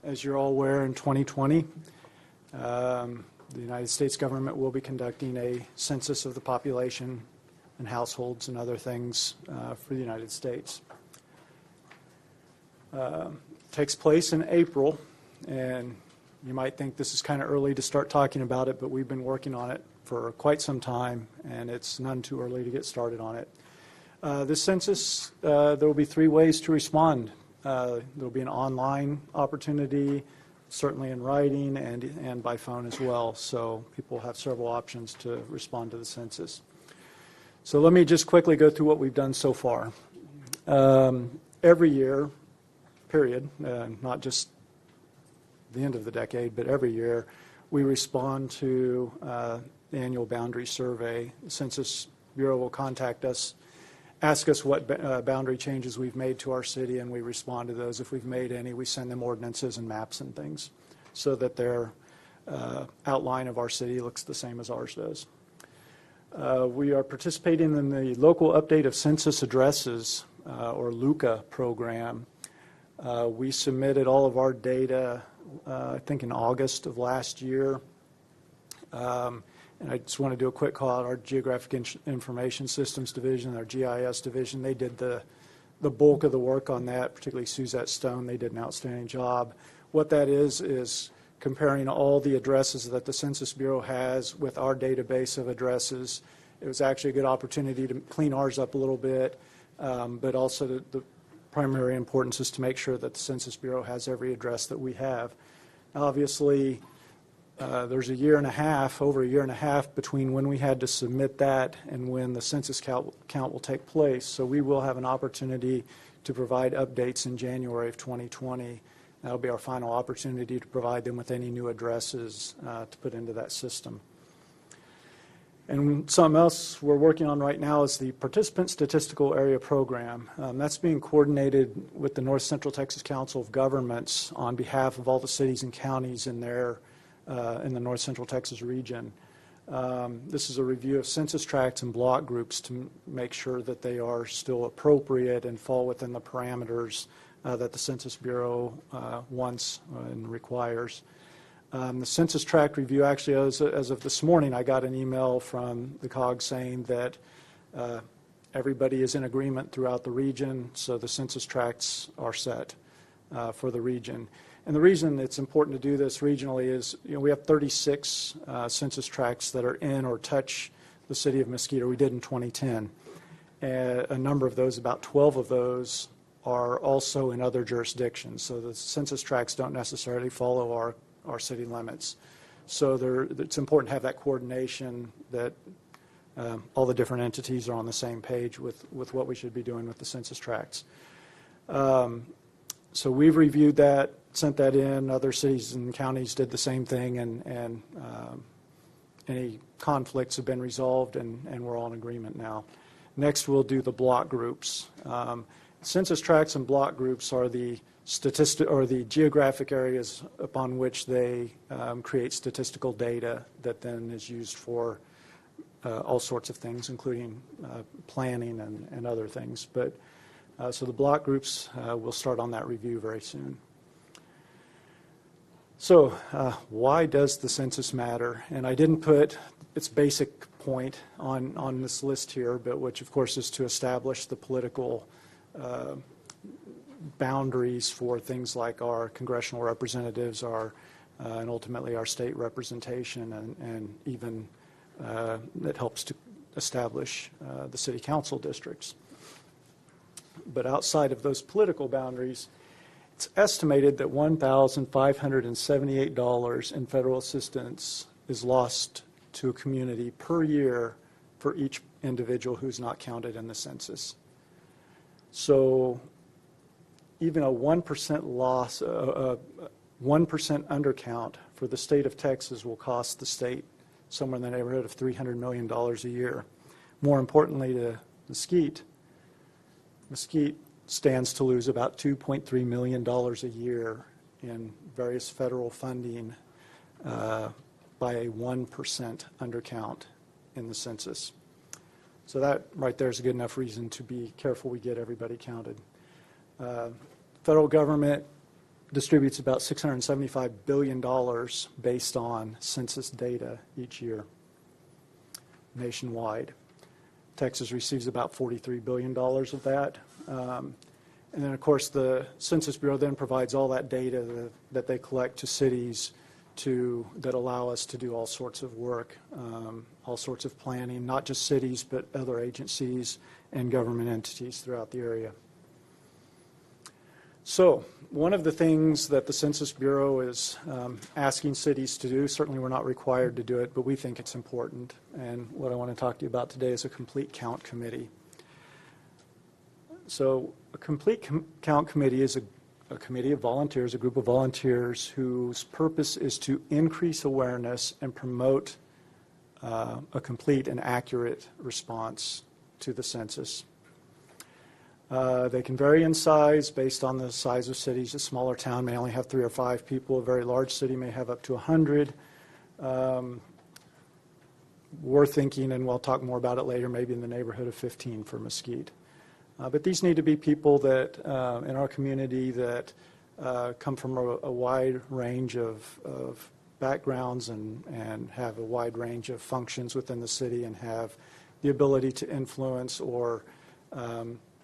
As you're all aware, in 2020, the United States government will be conducting a census of the population and households and other things for the United States. Takes place in April, and you might think this is kind of early to start talking about it, but we've been working on it for quite some time, and it's none too early to get started on it. This census, there will be 3 ways to respond. There will be an online opportunity, certainly in writing and by phone as well. So people have several options to respond to the census. So let me just quickly go through what we've done so far. Every year, period, not just the end of the decade, but every year, we respond to the annual boundary survey. The Census Bureau will contact us, ask us what boundary changes we've made to our city, and we respond to those. If we've made any, we send them ordinances and maps and things so that their outline of our city looks the same as ours does. We are participating in the Local Update of Census Addresses, or LUCA program. We submitted all of our data, I think in August of last year. And I just want to do a quick call out. Our Geographic Information Systems Division, our GIS division, they did the bulk of the work on that, particularly Suzette Stone. They did an outstanding job. What that is comparing all the addresses that the Census Bureau has with our database of addresses. It was actually a good opportunity to clean ours up a little bit, but also the primary importance is to make sure that the Census Bureau has every address that we have. Obviously, there's over a year and a half between when we had to submit that and when the census count will take place. So we will have an opportunity to provide updates in January of 2020. That'll be our final opportunity to provide them with any new addresses to put into that system. And something else we're working on right now is the Participant Statistical Area Program. That's being coordinated with the North Central Texas Council of Governments on behalf of all the cities and counties in the North Central Texas region. This is a review of census tracts and block groups to make sure that they are still appropriate and fall within the parameters that the Census Bureau wants and requires. The census tract review, actually, as of this morning, I got an email from the COG saying that everybody is in agreement throughout the region, so the census tracts are set for the region. And the reason it's important to do this regionally is, we have 36 census tracts that are in or touch the city of Mesquite, or we did in 2010. And a number of those, about 12 of those, are also in other jurisdictions. So the census tracts don't necessarily follow our city limits. So it's important to have that coordination, that all the different entities are on the same page with what we should be doing with the census tracts. So we've reviewed that, sent that in. Other cities and counties did the same thing, and any conflicts have been resolved, and we're all in agreement now. Next, we'll do the block groups. Census tracts and block groups are the geographic areas upon which they create statistical data that then is used for all sorts of things, including planning and other things. But so the block groups, will start on that review very soon. So why does the census matter? And I didn't put its basic point on this list here, but which of course is to establish the political boundaries for things like our congressional representatives, and ultimately our state representation, and even that helps to establish the city council districts. But outside of those political boundaries, it's estimated that $1,578 in federal assistance is lost to a community per year for each individual who's not counted in the census. So even a 1% loss, 1% undercount for the state of Texas will cost the state somewhere in the neighborhood of $300 million a year. More importantly to Mesquite stands to lose about $2.3 million a year in various federal funding by a 1% undercount in the census. So that right there is a good enough reason to be careful we get everybody counted. Federal government distributes about $675 billion based on census data each year nationwide. Texas receives about $43 billion of that. And then, of course, the Census Bureau then provides all that data that they collect to cities that allow us to do all sorts of work, all sorts of planning, not just cities, but other agencies and government entities throughout the area. So one of the things that the Census Bureau is asking cities to do, certainly we're not required to do it, but we think it's important. And what I want to talk to you about today is a complete count committee. So a complete count committee is a committee of volunteers, a group of volunteers whose purpose is to increase awareness and promote a complete and accurate response to the census. They can vary in size based on the size of cities. A smaller town may only have 3 or 5 people. A very large city may have up to 100. We're thinking, and we'll talk more about it later, maybe in the neighborhood of 15 for Mesquite. But these need to be people that in our community that come from a wide range of backgrounds and have a wide range of functions within the city and have the ability to influence or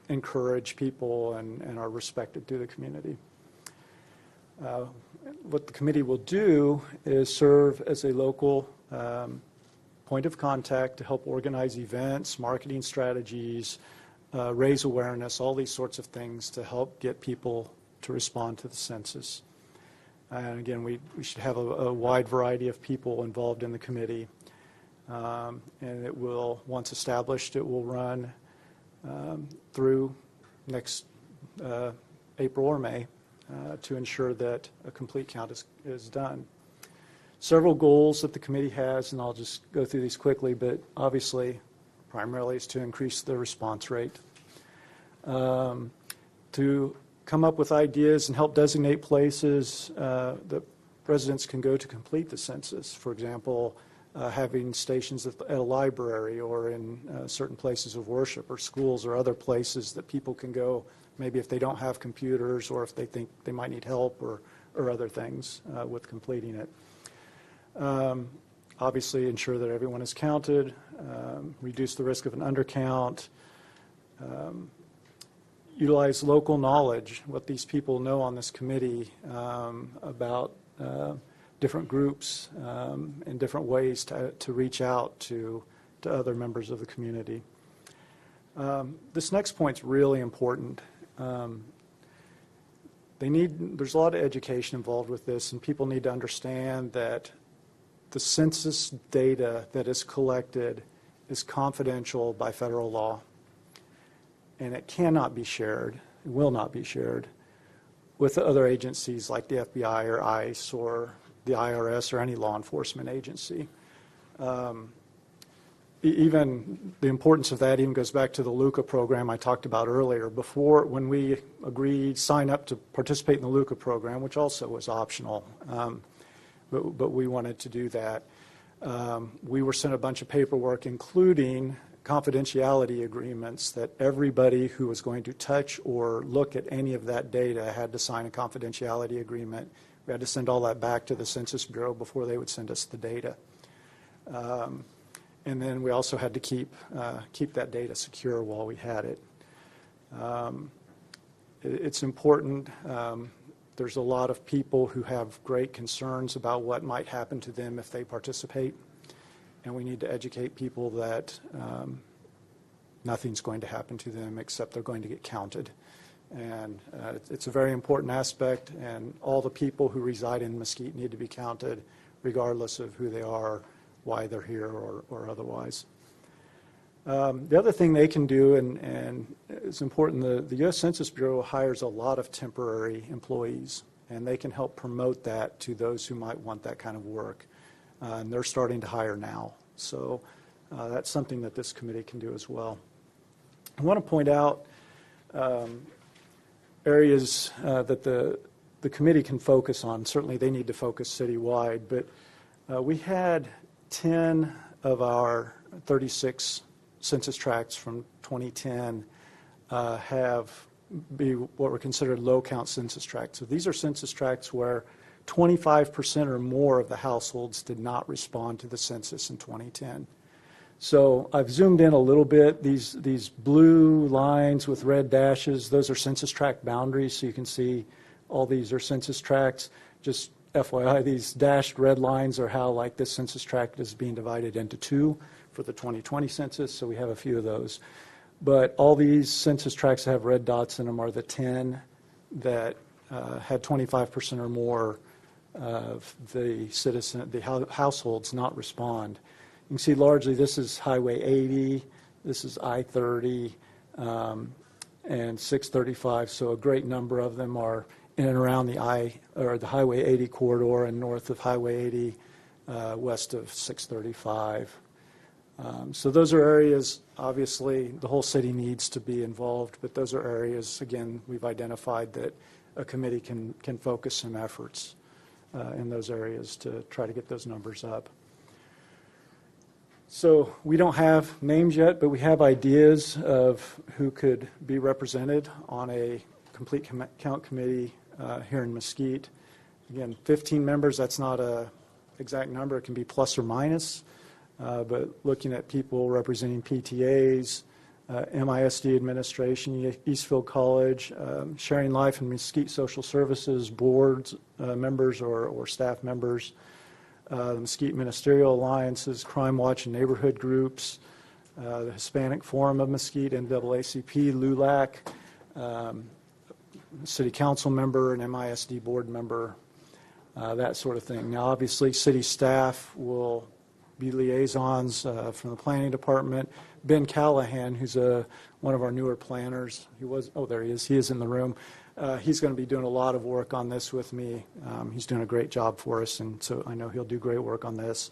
encourage people and are respected through the community. What the committee will do is serve as a local point of contact to help organize events, marketing strategies, raise awareness, all these sorts of things to help get people to respond to the census. And again, we should have a wide variety of people involved in the committee. And it will, once established, it will run through next April or May to ensure that a complete count is done. Several goals that the committee has, and I'll just go through these quickly, but obviously primarily is to increase the response rate, to come up with ideas and help designate places that residents can go to complete the census. For example, having stations at a library or in certain places of worship or schools or other places that people can go, maybe if they don't have computers or if they think they might need help or other things with completing it. Obviously ensure that everyone is counted, reduce the risk of an undercount, utilize local knowledge, what these people know on this committee about different groups and different ways to reach out to other members of the community. This next point's really important. There's a lot of education involved with this, and people need to understand that the census data that is collected is confidential by federal law, and it cannot be shared, it will not be shared with other agencies like the FBI or ICE or the IRS or any law enforcement agency. Even the importance of that even goes back to the LUCA program I talked about earlier. Before, when we signed up to participate in the LUCA program, which also was optional, but we wanted to do that, we were sent a bunch of paperwork, including confidentiality agreements that everybody who was going to touch or look at any of that data had to sign a confidentiality agreement. We had to send all that back to the Census Bureau before they would send us the data. And then we also had to keep that data secure while we had it. It's important. There's a lot of people who have great concerns about what might happen to them if they participate, and we need to educate people that nothing's going to happen to them except they're going to get counted. And it's a very important aspect, and all the people who reside in Mesquite need to be counted regardless of who they are, why they're here, or otherwise. The other thing they can do, and it's important, the U.S. Census Bureau hires a lot of temporary employees, and they can help promote that to those who might want that kind of work. And they're starting to hire now. So that's something that this committee can do as well. I want to point out areas that the committee can focus on. Certainly they need to focus citywide, but we had 10 of our 36 census tracts from 2010 have be what were considered low-count census tracts. So these are census tracts where 25% or more of the households did not respond to the census in 2010. So I've zoomed in a little bit. These blue lines with red dashes, those are census tract boundaries. So you can see all these are census tracts. Just FYI, these dashed red lines are how like this census tract is being divided into two for the 2020 census. So we have a few of those. But all these census tracts that have red dots in them are the 10 that had 25% or more of the households not respond. You can see largely this is Highway 80, this is I-30, and 635. So a great number of them are in and around the Highway 80 corridor and north of Highway 80, west of 635. So those are areas, obviously, the whole city needs to be involved, but those are areas, again, we've identified that a committee can focus some efforts in those areas to try to get those numbers up. So we don't have names yet, but we have ideas of who could be represented on a complete count committee here in Mesquite. Again, 15 members, that's not an exact number. It can be plus or minus. But looking at people representing PTAs, MISD administration, Eastfield College, Sharing Life and Mesquite Social Services, boards members or staff members, the Mesquite Ministerial Alliances, Crime Watch and neighborhood groups, the Hispanic Forum of Mesquite, NAACP, LULAC, city council member, and MISD board member, that sort of thing. Now, obviously, city staff will be liaisons from the planning department. Ben Callahan, who's one of our newer planners, there he is. He is in the room. He's going to be doing a lot of work on this with me. He's doing a great job for us, and so I know he'll do great work on this.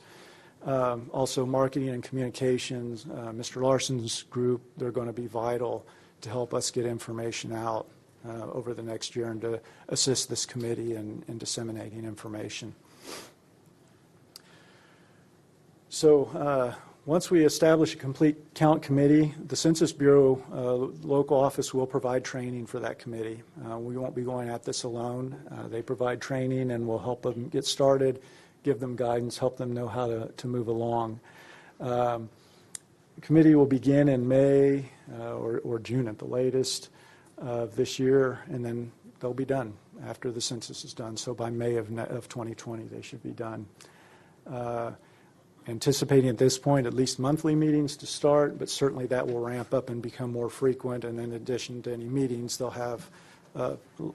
Also, marketing and communications, Mr. Larson's group, they're going to be vital to help us get information out over the next year and to assist this committee in disseminating information. So once we establish a complete count committee, the Census Bureau local office will provide training for that committee. We won't be going at this alone. They provide training and will help them get started, give them guidance, help them know how to move along. The committee will begin in May or June at the latest of this year, and then they'll be done after the census is done. So by May of 2020, they should be done. Anticipating at this point at least monthly meetings to start, but certainly that will ramp up and become more frequent. And in addition to any meetings, they'll have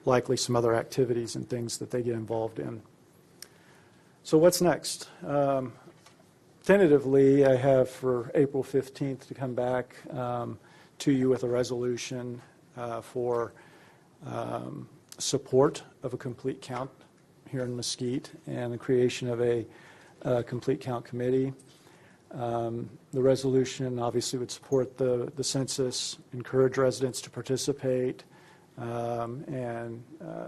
likely some other activities and things that they get involved in. So what's next? Tentatively, I have for April 15th to come back to you with a resolution for support of a complete count here in Mesquite and the creation of a complete count committee. The resolution obviously would support the census, encourage residents to participate, and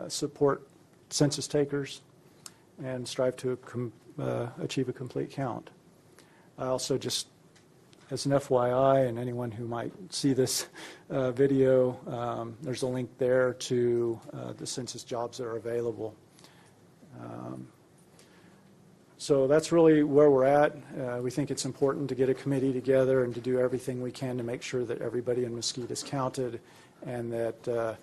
support census takers, and strive to achieve a complete count. I also, just as an FYI, and anyone who might see this video, there's a link there to the census jobs that are available. So that's really where we're at. We think it's important to get a committee together and to do everything we can to make sure that everybody in Mesquite is counted and that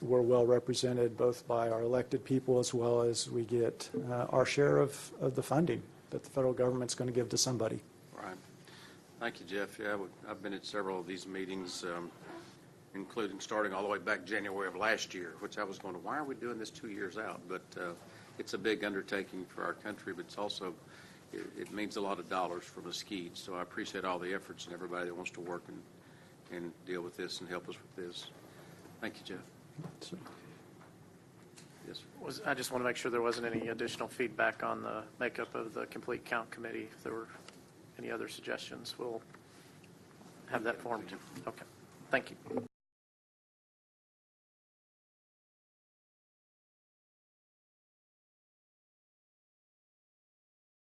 we're well represented both by our elected people as well as we get our share of the funding that the federal government's going to give to somebody. Right. Thank you, Jeff. Yeah, I've been at several of these meetings, including starting all the way back January of last year, which I was going, why are we doing this 2 years out? But it's a big undertaking for our country, but it's also, it means a lot of dollars for Mesquite. So I appreciate all the efforts and everybody that wants to work and deal with this and help us with this. Thank you, Jeff. Yes, sir. I just want to make sure there wasn't any additional feedback on the makeup of the complete count committee. If there were any other suggestions, we'll have that formed. Okay. Thank you.